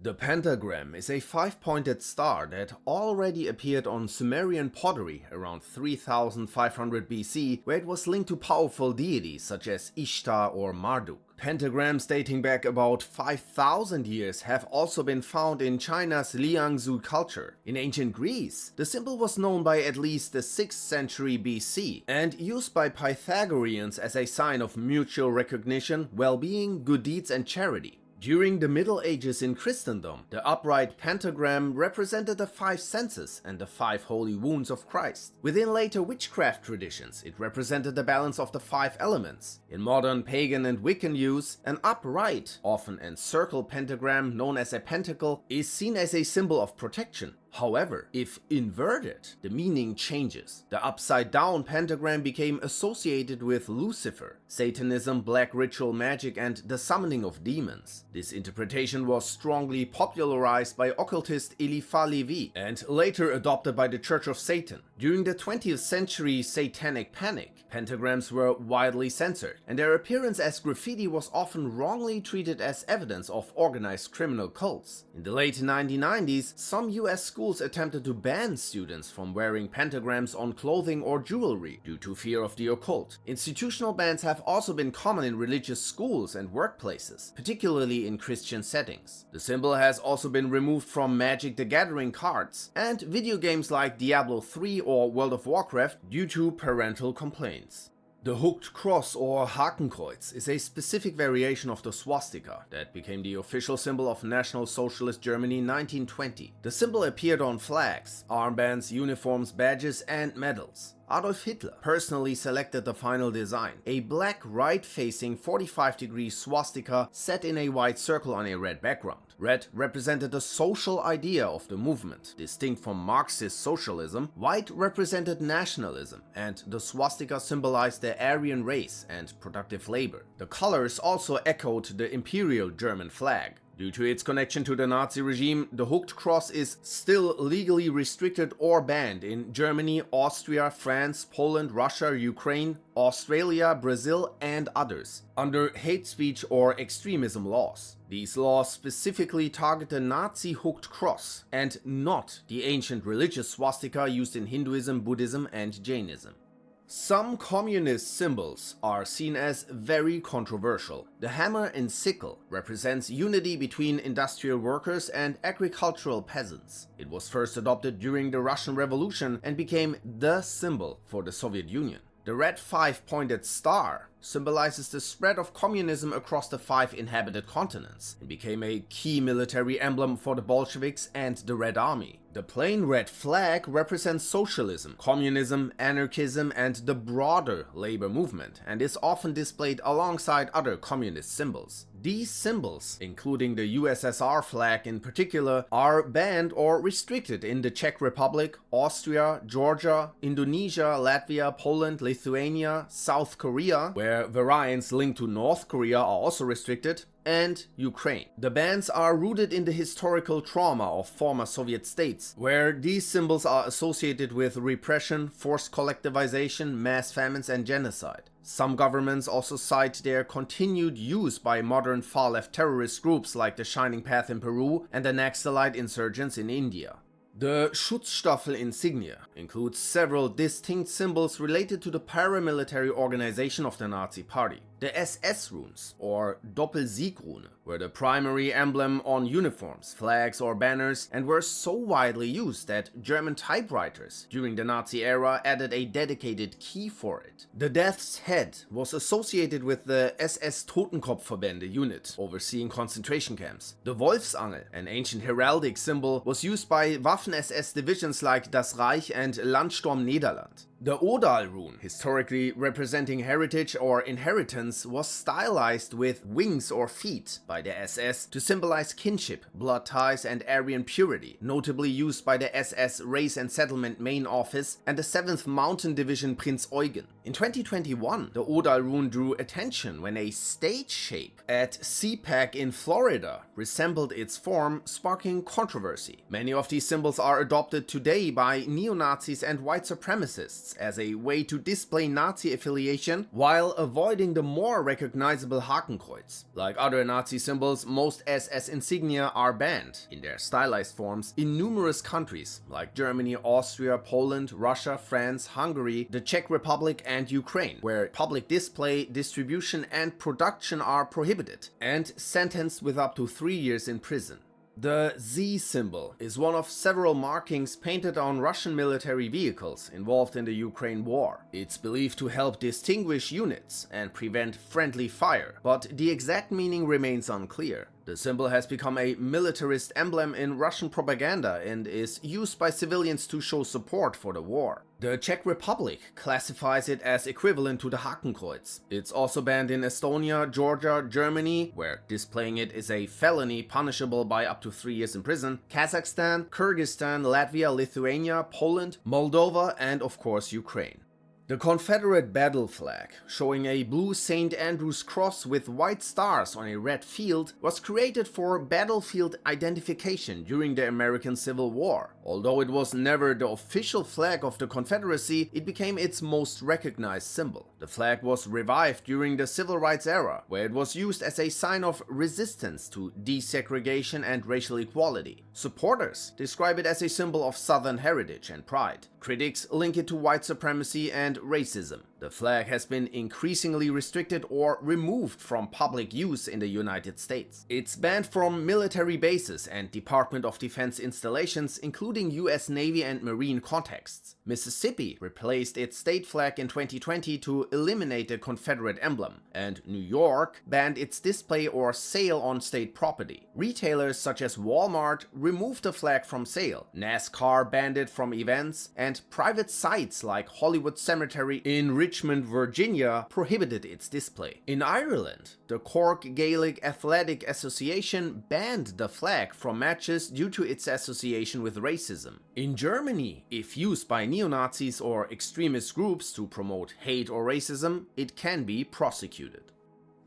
The pentagram is a five-pointed star that already appeared on Sumerian pottery around 3500 BC, where it was linked to powerful deities such as Ishtar or Marduk. Pentagrams dating back about 5000 years have also been found in China's Liangzhu culture. In ancient Greece, the symbol was known by at least the 6th century BC and used by Pythagoreans as a sign of mutual recognition, well-being, good deeds and charity. During the Middle Ages in Christendom, the upright pentagram represented the 5 senses and the 5 holy wounds of Christ. Within later witchcraft traditions, it represented the balance of the 5 elements. In modern pagan and Wiccan use, an upright, often encircled pentagram known as a pentacle is seen as a symbol of protection. However, if inverted, the meaning changes. The upside-down pentagram became associated with Lucifer, Satanism, black ritual magic, and the summoning of demons. This interpretation was strongly popularized by occultist Eliphas Levi and later adopted by the Church of Satan. During the 20th century satanic panic, pentagrams were widely censored, and their appearance as graffiti was often wrongly treated as evidence of organized criminal cults. In the late 1990s, some US schools attempted to ban students from wearing pentagrams on clothing or jewelry due to fear of the occult. Institutional bans have also been common in religious schools and workplaces, particularly in Christian settings. The symbol has also been removed from Magic the Gathering cards and video games like Diablo 3 or World of Warcraft due to parental complaints. The hooked cross or Hakenkreuz is a specific variation of the swastika that became the official symbol of National Socialist Germany in 1920. The symbol appeared on flags, armbands, uniforms, badges, and medals. Adolf Hitler personally selected the final design, a black right-facing 45-degree swastika set in a white circle on a red background. Red represented the social idea of the movement. Distinct from Marxist socialism, white represented nationalism, and the swastika symbolized the Aryan race and productive labor. The colors also echoed the Imperial German flag. Due to its connection to the Nazi regime, the hooked cross is still legally restricted or banned in Germany, Austria, France, Poland, Russia, Ukraine, Australia, Brazil, and others, under hate speech or extremism laws. These laws specifically target the Nazi hooked cross, and not the ancient religious swastika used in Hinduism, Buddhism, and Jainism. Some communist symbols are seen as very controversial. The hammer and sickle represents unity between industrial workers and agricultural peasants. It was first adopted during the Russian Revolution and became the symbol for the Soviet Union. The red 5-pointed star symbolizes the spread of communism across the 5 inhabited continents and became a key military emblem for the Bolsheviks and the Red Army. The plain red flag represents socialism, communism, anarchism, and the broader labor movement, and is often displayed alongside other communist symbols. These symbols, including the USSR flag in particular, are banned or restricted in the Czech Republic, Austria, Georgia, Indonesia, Latvia, Poland, Lithuania, South Korea, where variants linked to North Korea are also restricted, and Ukraine. The bans are rooted in the historical trauma of former Soviet states, where these symbols are associated with repression, forced collectivization, mass famines, and genocide. Some governments also cite their continued use by modern far-left terrorist groups like the Shining Path in Peru and the Naxalite insurgents in India. The Schutzstaffel Insignia includes several distinct symbols related to the paramilitary organization of the Nazi Party. The SS runes, or Doppelsiegrune, were the primary emblem on uniforms, flags, or banners, and were so widely used that German typewriters during the Nazi era added a dedicated key for it. The Death's Head was associated with the SS Totenkopfverbände unit, overseeing concentration camps. The Wolfsangel, an ancient heraldic symbol, was used by Waffen-SS divisions like Das Reich and Landsturm Nederland. The Odal rune, historically representing heritage or inheritance, was stylized with wings or feet by the SS to symbolize kinship, blood ties, and Aryan purity, notably used by the SS Race and Settlement Main Office and the 7th Mountain Division Prinz Eugen. In 2021, the Odal rune drew attention when a stage shape at CPAC in Florida resembled its form, sparking controversy. Many of these symbols are adopted today by neo-Nazis and white supremacists as a way to display Nazi affiliation while avoiding the more recognizable Hakenkreuz. Like other Nazi symbols, most SS insignia are banned, in their stylized forms, in numerous countries like Germany, Austria, Poland, Russia, France, Hungary, the Czech Republic, and Ukraine, where public display, distribution, and production are prohibited, and sentenced with up to 3 years in prison. The Z symbol is one of several markings painted on Russian military vehicles involved in the Ukraine war. It's believed to help distinguish units and prevent friendly fire, but the exact meaning remains unclear. The symbol has become a militarist emblem in Russian propaganda and is used by civilians to show support for the war. The Czech Republic classifies it as equivalent to the Hakenkreuz. It's also banned in Estonia, Georgia, Germany, where displaying it is a felony punishable by up to 3 years in prison, Kazakhstan, Kyrgyzstan, Latvia, Lithuania, Poland, Moldova, and of course Ukraine. The Confederate battle flag, showing a blue St. Andrew's cross with white stars on a red field, was created for battlefield identification during the American Civil War. Although it was never the official flag of the Confederacy, it became its most recognized symbol. The flag was revived during the Civil Rights era, where it was used as a sign of resistance to desegregation and racial equality. Supporters describe it as a symbol of Southern heritage and pride. Critics link it to white supremacy and racism. The flag has been increasingly restricted or removed from public use in the United States. It's banned from military bases and Department of Defense installations, including US Navy and Marine contexts. Mississippi replaced its state flag in 2020 to eliminate the Confederate emblem, and New York banned its display or sale on state property. Retailers such as Walmart removed the flag from sale, NASCAR banned it from events, and private sites like Hollywood Cemetery in Richmond, Virginia prohibited its display. In Ireland, the Cork Gaelic Athletic Association banned the flag from matches due to its association with racism. In Germany, if used by neo-Nazis or extremist groups to promote hate or racism, it can be prosecuted.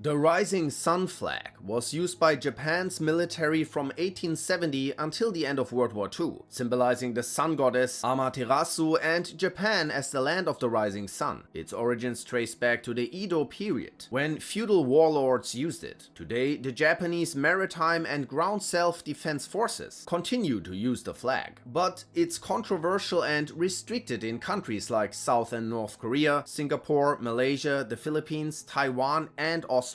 The rising sun flag was used by Japan's military from 1870 until the end of World War II, symbolizing the sun goddess Amaterasu and Japan as the land of the rising sun. Its origins trace back to the Edo period, when feudal warlords used it. Today, the Japanese maritime and ground self-defense forces continue to use the flag, but it's controversial and restricted in countries like South and North Korea, Singapore, Malaysia, the Philippines, Taiwan, and Australia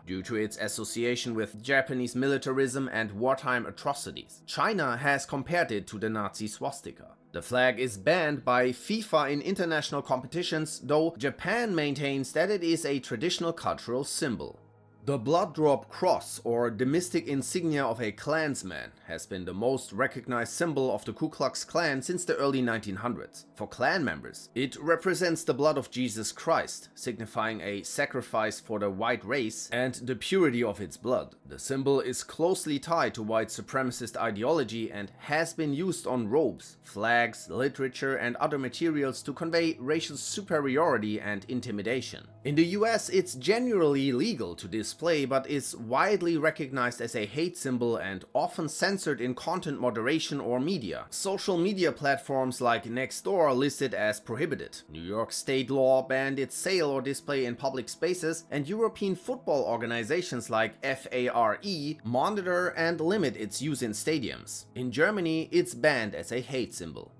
due to its association with Japanese militarism and wartime atrocities. China has compared it to the Nazi swastika. The flag is banned by FIFA in international competitions, though Japan maintains that it is a traditional cultural symbol. The blood drop cross, or the mystic insignia of a Klansman, has been the most recognized symbol of the Ku Klux Klan since the early 1900s. For Klan members, it represents the blood of Jesus Christ, signifying a sacrifice for the white race and the purity of its blood. The symbol is closely tied to white supremacist ideology and has been used on robes, flags, literature, and other materials to convey racial superiority and intimidation. In the US, it's generally legal to display, but is widely recognized as a hate symbol and often censored in content moderation or media. Social media platforms like Nextdoor list it as prohibited. New York state law banned its sale or display in public spaces, and European football organizations like FARE monitor and limit its use in stadiums. In Germany, it's banned as a hate symbol.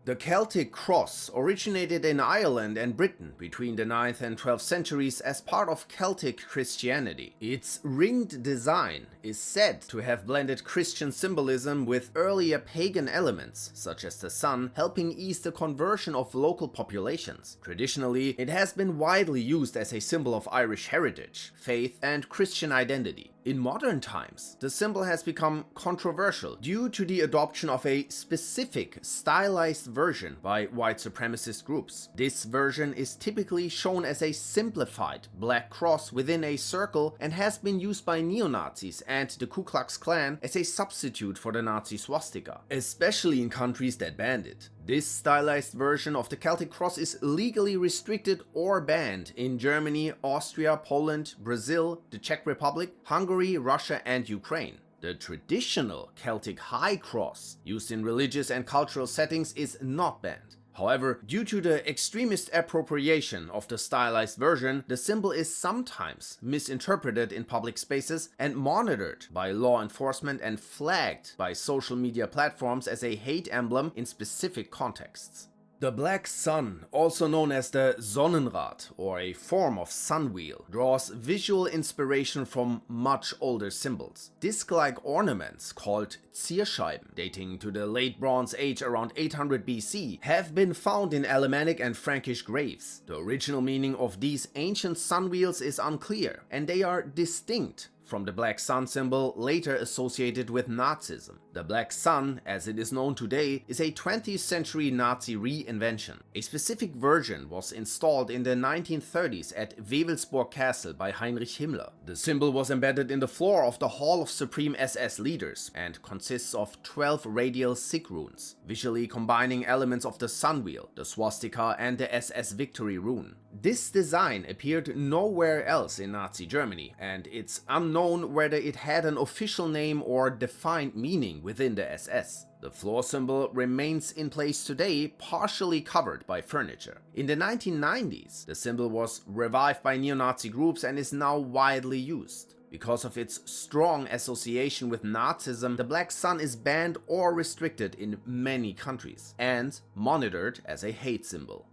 The Celtic Cross originated in Ireland and Britain between the 9th and 12th centuries as part of Celtic Christianity. Its ringed design is said to have blended Christian symbolism with earlier pagan elements, such as the sun, helping ease the conversion of local populations. Traditionally, it has been widely used as a symbol of Irish heritage, faith, and Christian identity. In modern times, the symbol has become controversial due to the adoption of a specific stylized version by white supremacist groups. This version is typically shown as a simplified black cross within a circle and has been used by neo-Nazis and the Ku Klux Klan as a substitute for the Nazi swastika, especially in countries that banned it. This stylized version of the Celtic Cross is legally restricted or banned in Germany, Austria, Poland, Brazil, the Czech Republic, Hungary, Russia and Ukraine. The traditional Celtic High Cross, used in religious and cultural settings, is not banned. However, due to the extremist appropriation of the stylized version, the symbol is sometimes misinterpreted in public spaces and monitored by law enforcement and flagged by social media platforms as a hate emblem in specific contexts. The black sun, also known as the Sonnenrad, or a form of sun wheel, draws visual inspiration from much older symbols. Disc-like ornaments, called Zierscheiben, dating to the late Bronze Age around 800 BC, have been found in Alemannic and Frankish graves. The original meaning of these ancient sun wheels is unclear, and they are distinct from the black sun symbol later associated with Nazism. The black sun, as it is known today, is a 20th century Nazi reinvention. A specific version was installed in the 1930s at Wewelsburg Castle by Heinrich Himmler. The symbol was embedded in the floor of the Hall of Supreme SS Leaders and consists of 12 radial sig runes, visually combining elements of the sun wheel, the swastika and the SS victory rune. This design appeared nowhere else in Nazi Germany, and it's unknown whether it had an official name or defined meaning within the SS. The floor symbol remains in place today, partially covered by furniture. In the 1990s, the symbol was revived by neo-Nazi groups and is now widely used. Because of its strong association with Nazism, the black sun is banned or restricted in many countries, and monitored as a hate symbol.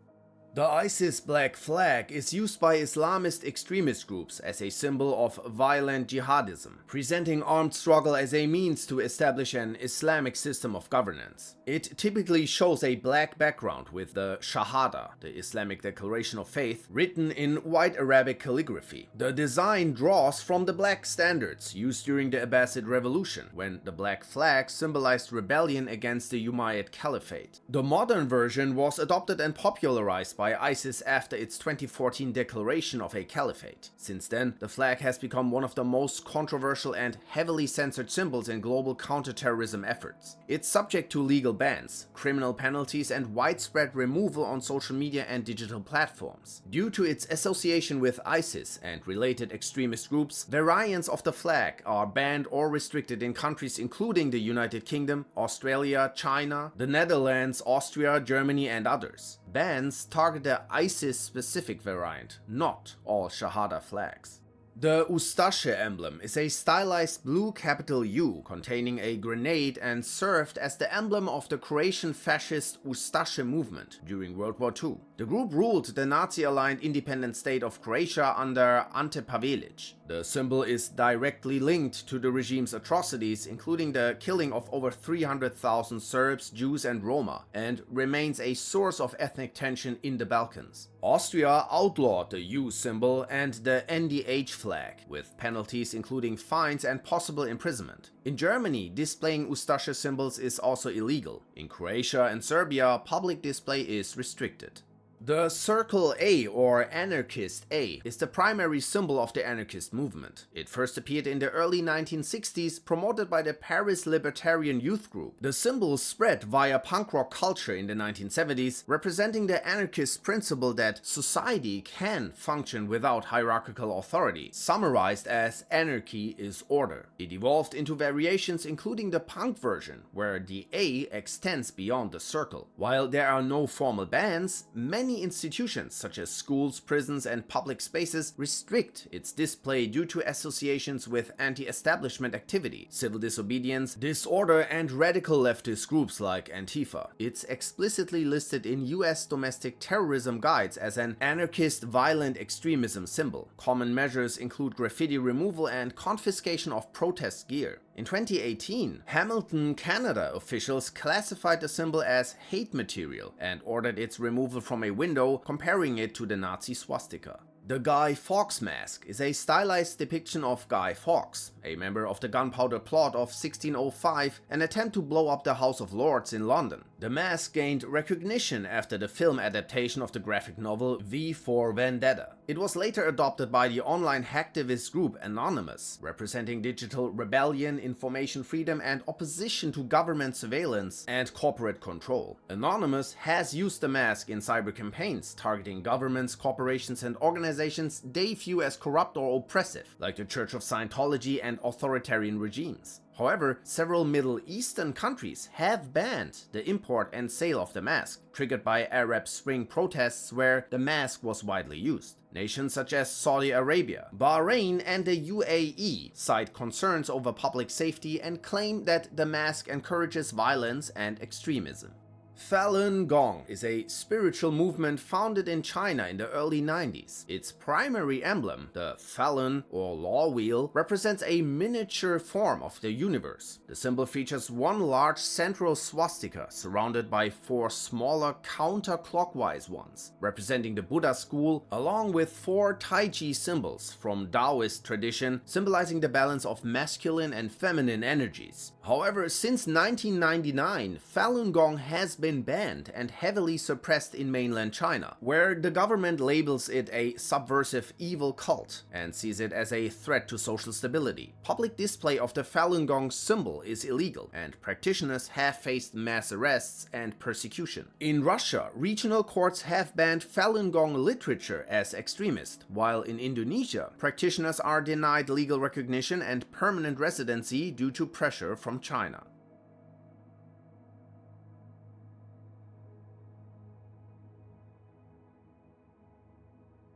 The ISIS black flag is used by Islamist extremist groups as a symbol of violent jihadism, presenting armed struggle as a means to establish an Islamic system of governance. It typically shows a black background with the Shahada, the Islamic declaration of faith, written in white Arabic calligraphy. The design draws from the black standards used during the Abbasid Revolution, when the black flag symbolized rebellion against the Umayyad Caliphate. The modern version was adopted and popularized by ISIS after its 2014 declaration of a caliphate. Since then, the flag has become one of the most controversial and heavily censored symbols in global counterterrorism efforts. It's subject to legal bans, criminal penalties, and widespread removal on social media and digital platforms. Due to its association with ISIS and related extremist groups, variants of the flag are banned or restricted in countries including the United Kingdom, Australia, China, the Netherlands, Austria, Germany, and others. Bans target the ISIS-specific variant, not all Shahada flags. The Ustaše Emblem is a stylized blue capital U containing a grenade and served as the emblem of the Croatian fascist Ustaše movement during World War II. The group ruled the Nazi-aligned independent state of Croatia under Ante Pavelić. The symbol is directly linked to the regime's atrocities, including the killing of over 300,000 Serbs, Jews and Roma, and remains a source of ethnic tension in the Balkans. Austria outlawed the U symbol and the NDH flag, with penalties including fines and possible imprisonment. In Germany, displaying Ustaše symbols is also illegal. In Croatia and Serbia, public display is restricted. The circle A, or anarchist A, is the primary symbol of the anarchist movement. It first appeared in the early 1960s, promoted by the Paris Libertarian Youth Group. The symbol spread via punk rock culture in the 1970s, representing the anarchist principle that society can function without hierarchical authority, summarized as anarchy is order. It evolved into variations including the punk version, where the A extends beyond the circle. While there are no formal bans, many institutions such as schools, prisons, and public spaces restrict its display due to associations with anti-establishment activity, civil disobedience, disorder, and radical leftist groups like Antifa. It's explicitly listed in US domestic terrorism guides as an anarchist violent extremism symbol. Common measures include graffiti removal and confiscation of protest gear. In 2018, Hamilton, Canada officials classified the symbol as hate material and ordered its removal from a window, comparing it to the Nazi swastika. The Guy Fawkes Mask is a stylized depiction of Guy Fawkes, a member of the Gunpowder Plot of 1605, an attempt to blow up the House of Lords in London. The mask gained recognition after the film adaptation of the graphic novel V for Vendetta. It was later adopted by the online hacktivist group Anonymous, representing digital rebellion, information freedom, and opposition to government surveillance and corporate control. Anonymous has used the mask in cyber campaigns targeting governments, corporations, and organizations they view as corrupt or oppressive, like the Church of Scientology and authoritarian regimes. However, several Middle Eastern countries have banned the import and sale of the mask, triggered by Arab Spring protests where the mask was widely used. Nations such as Saudi Arabia, Bahrain, and the UAE cite concerns over public safety and claim that the mask encourages violence and extremism. Falun Gong is a spiritual movement founded in China in the early 90s. Its primary emblem, the Falun or law wheel, represents a miniature form of the universe. The symbol features one large central swastika surrounded by four smaller counterclockwise ones, representing the Buddha school, along with four Taiji symbols from Taoist tradition, symbolizing the balance of masculine and feminine energies. However, since 1999, Falun Gong has been banned and heavily suppressed in mainland China, where the government labels it a subversive evil cult and sees it as a threat to social stability. Public display of the Falun Gong symbol is illegal, and practitioners have faced mass arrests and persecution. In Russia, regional courts have banned Falun Gong literature as extremist, while in Indonesia, practitioners are denied legal recognition and permanent residency due to pressure from China.